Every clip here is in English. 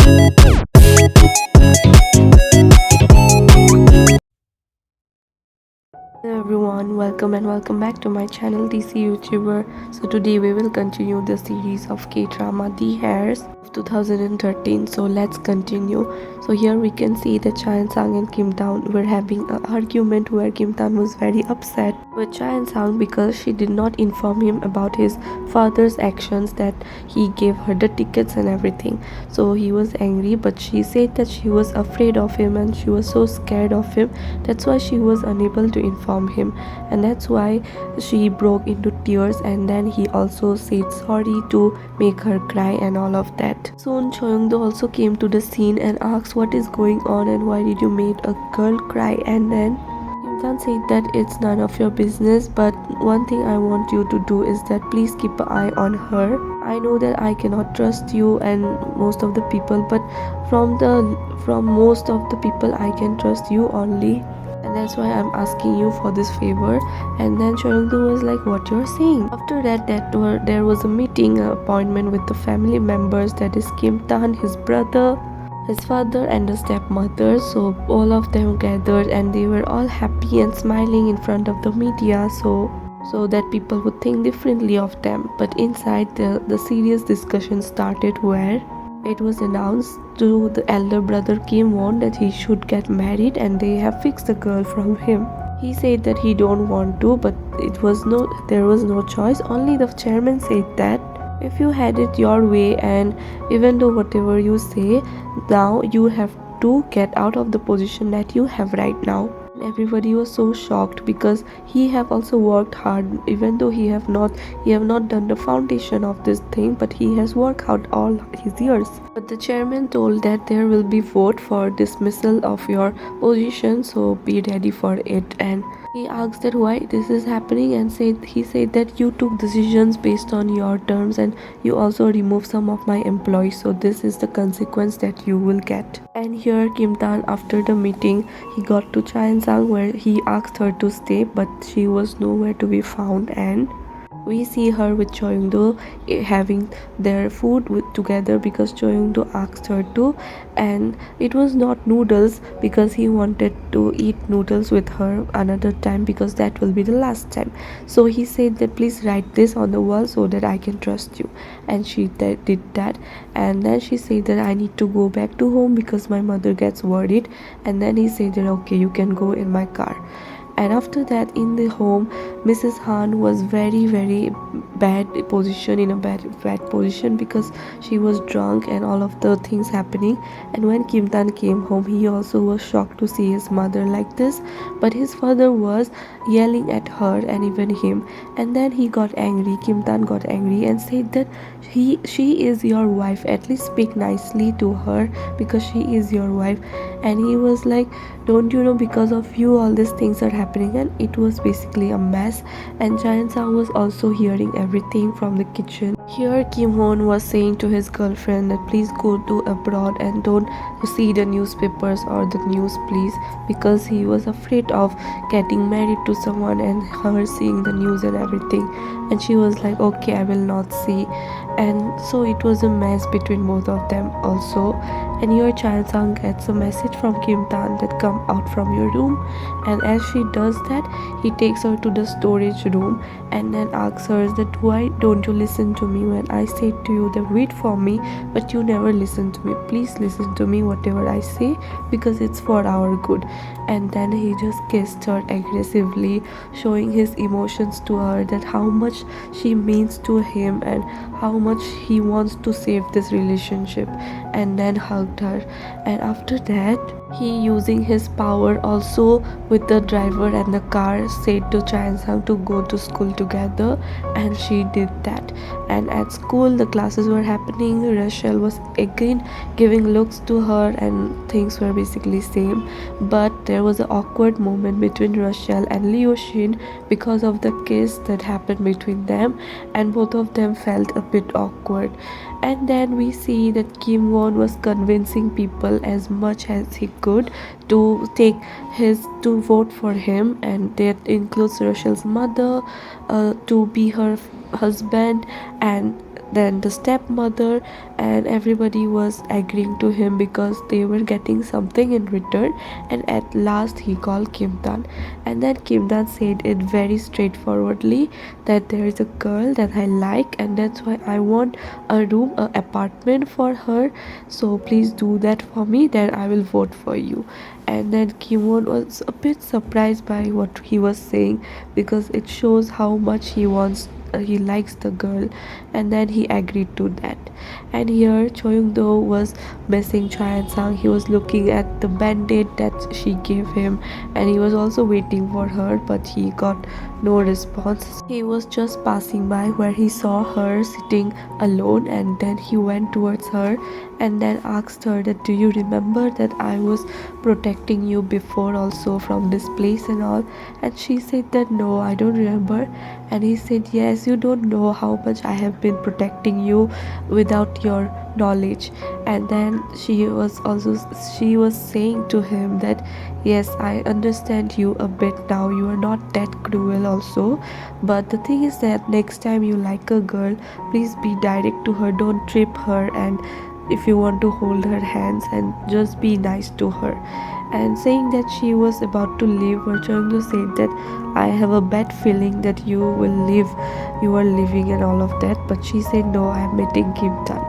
Hello everyone, welcome and welcome back to my channel DC YouTuber. So today we will continue the series of K-drama The Hairs of 2013. So let's continue. So here we can see that Chae Sang and Kim Taun were having an argument where Kim Taun was very upset with Chae Sang because she did not inform him about his father's actions, that he gave her the tickets and everything. So he was angry, but she said that she was afraid of him and she was so scared of him. That's why she was unable to inform him, and that's why she broke into tears, and then he also said sorry to make her cry and all of that. Soon Choyongdo also came to the scene and asked what is going on and why did you make a girl cry, and then Kim Tan said that it's none of your business, but one thing I want you to do is that please keep an eye on her. I know that I cannot trust you and most of the people, but from most of the people I can trust you only, and that's why I'm asking you for this favor. And then Choyongdo was like, what you're saying? After that, there was a meeting, appointment with the family members, that is Kim Tan, his brother, his father and the stepmother. So all of them gathered and they were all happy and smiling in front of the media, so that people would think differently of them. But inside, the serious discussion started, where it was announced to the elder brother Kim Won that he should get married and they have fixed a girl from him. He said that he don't want to, but there was no choice. Only the chairman said that if you had it your way, and even though whatever you say, now you have to get out of the position that you have right now. Everybody was so shocked because he have also worked hard, even though he have not done the foundation of this thing, but he has worked hard all his years. But the chairman told that there will be vote for dismissal of your position, so be ready for it. And he asked that why this is happening, and he said that you took decisions based on your terms and you also removed some of my employees, so this is the consequence that you will get. And here Kim Tan, after the meeting, he got to Chae Sang, where he asked her to stay, but she was nowhere to be found, and we see her with Choyongdo having their food together because Choyongdo asked her to, and it was not noodles because he wanted to eat noodles with her another time because that will be the last time. So he said that please write this on the wall so that I can trust you, and she did that. And then she said that I need to go back to home because my mother gets worried, and then he said that okay, you can go in my car. And after that, in the home, Mrs. Han was very bad position, in a bad position, because she was drunk and all of the things happening. And when Kim Tan came home, he also was shocked to see his mother like this, but his father was yelling at her and even him. And then he got angry, Kim Tan got angry and said that she is your wife, at least speak nicely to her because she is your wife. And he was like, don't you know, because of you all these things are happening. And it was basically a mess, and Chae Sang was also hearing everything from the kitchen. Here Kim Won was saying to his girlfriend that please go to abroad and don't see the newspapers or the news please, because he was afraid of getting married to someone and her seeing the news and everything. And she was like, okay, I will not see. And so it was a mess between both of them also. And your Chae Sang gets a message from Kim Tan that come out from your room, and as she does that, he takes her to the storage room and then asks her that why don't you listen to me when I say to you that wait for me, but you never listen to me. Please listen to me whatever I say because it's for our good. And then he just kissed her aggressively, showing his emotions to her, that how much she means to him and how much he wants to save this relationship, and then hugged her. And after that, he, using his power also with the driver and the car, said to Chae Sang to go to school together, and she did that. And at school the classes were happening, Rachel was again giving looks to her and things were basically same. But there was an awkward moment between Rachel and Leo Shin because of the kiss that happened between them, and both of them felt a bit awkward. And then we see that Kim Won was convincing people as much as he could to vote for him, and that includes Rachel's mother to be her husband, and then the stepmother, and everybody was agreeing to him because they were getting something in return. And at last he called Kim Dan, and then Kim Dan said it very straightforwardly that there is a girl that I like, and that's why I want a room, a apartment for her, so please do that for me, then I will vote for you. And then Kim Won was a bit surprised by what he was saying, because it shows how much he likes the girl, and then he agreed to that. And here Choyung Do was missing Chan Sang. He was looking at the band-aid that she gave him, and he was also waiting for her, but he got no response. He was just passing by where he saw her sitting alone, and then he went towards her and then asked her that, do you remember that I was protecting you before also from this place and all? And she said that, no, I don't remember. And he said, yes, you don't know how much I have been protecting you without your knowledge. And then she was saying to him that, yes, I understand you a bit now, you are not that cruel also, but the thing is that next time you like a girl, please be direct to her, don't trip her, and if you want to hold her hands, and just be nice to her. And saying that she was about to leave, or trying to say that I have a bad feeling that you will leave, you are leaving and all of that, but she said, no, I am meeting Kim Dan.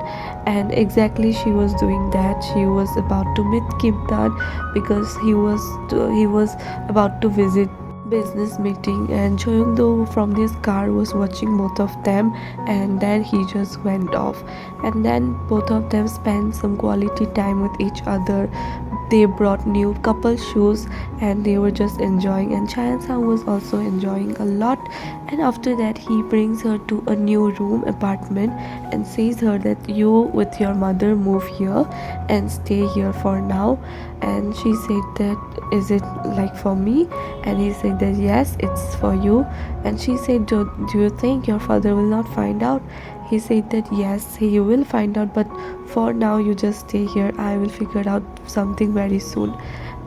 And exactly she was doing that. She was about to meet Kim Dan because he was about to visit business meeting, and Choyung Do from this car was watching both of them, and then he just went off. And then both of them spent some quality time with each other. They brought new couple shoes, and they were just enjoying, and Chayan Sang was also enjoying a lot. And after that he brings her to a new room apartment and says her that you with your mother move here and stay here for now. And she said that, is it like for me? And he said that, yes, it's for you. And she said, do you think your father will not find out? He said that, yes, he will find out, but for now you just stay here, I will figure out something very soon.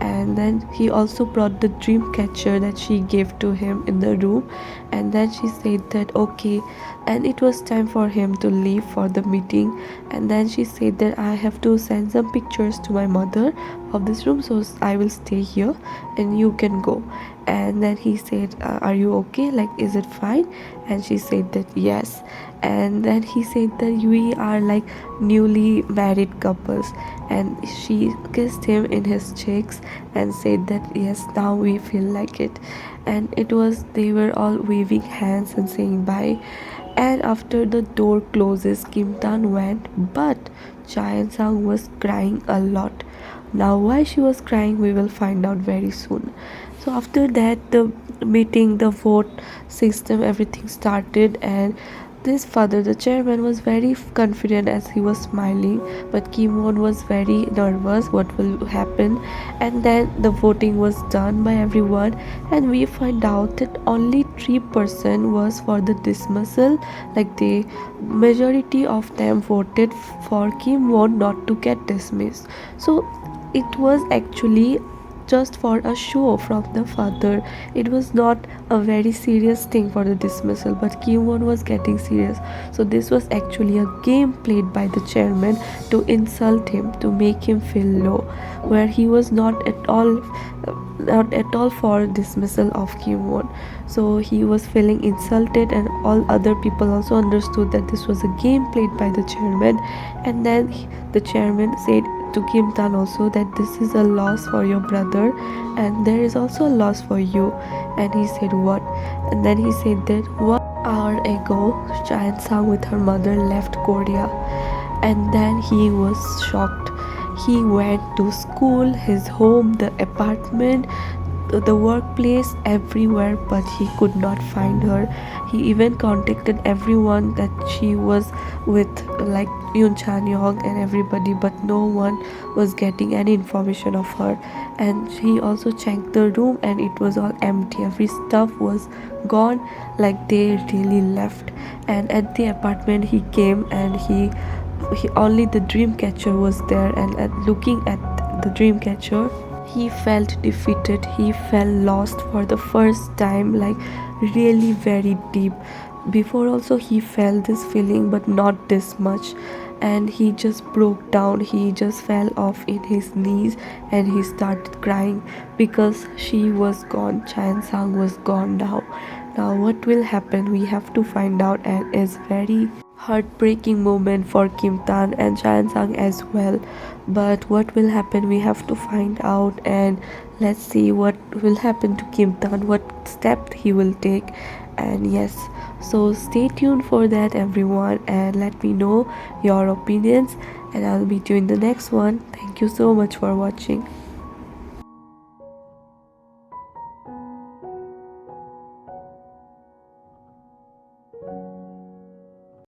And then he also brought the dream catcher that she gave to him in the room. And then she said that, okay, and it was time for him to leave for the meeting. And then she said that, I have to send some pictures to my mother of this room, so I will stay here and you can go. And then he said, are you okay, like, is it fine? And she said that, yes. And then he said that, we are like newly married couples. And she kissed him in his cheeks and said that, yes, now we feel like it. And it was, they were all waving hands and saying bye. And after the door closes, Kim Tan went, but Chayan Sang was crying a lot. Now why she was crying, we will find out very soon. So after that, the meeting, the vote system, everything started. And this father, the chairman, was very confident as he was smiling, but Kim Won was very nervous what will happen. And then the voting was done by everyone, and we find out that only 3% was for the dismissal, like the majority of them voted for Kim Won not to get dismissed. So it was actually just for a show from the father. It was not a very serious thing for the dismissal, but Kim Won was getting serious. So this was actually a game played by the chairman to insult him, to make him feel low, where he was not at all for dismissal of Kim Won. So he was feeling insulted, and all other people also understood that this was a game played by the chairman. And then the chairman said to Kim Tan also that, this is a loss for your brother, and there is also a loss for you. And he said, what? And then he said that 1 hour ago Chan Sang with her mother left Korea. And then he was shocked. He went to school, his home, the apartment, the workplace, everywhere, but he could not find her. He even contacted everyone that she was with, like Yoon Chan Young and everybody, but no one was getting any information of her. And he also checked the room, and it was all empty. Every stuff was gone, like they really left. And at the apartment he came, and he only the dream catcher was there. And looking at the dream catcher, he felt defeated. He felt lost for the first time, like really very deep. before also he felt this feeling but not this much, and he just broke down, he just fell off in his knees and he started crying because she was gone, Chan Sang was gone now. Now what will happen, we have to find out, and it's very heartbreaking moment for Kim Tan and Chan Sang as well. But what will happen, we have to find out, and let's see what will happen to Kim Tan, what step he will take. And yes, so stay tuned for that everyone, and let me know your opinions, and I'll meet you in the next one. Thank you so much for watching.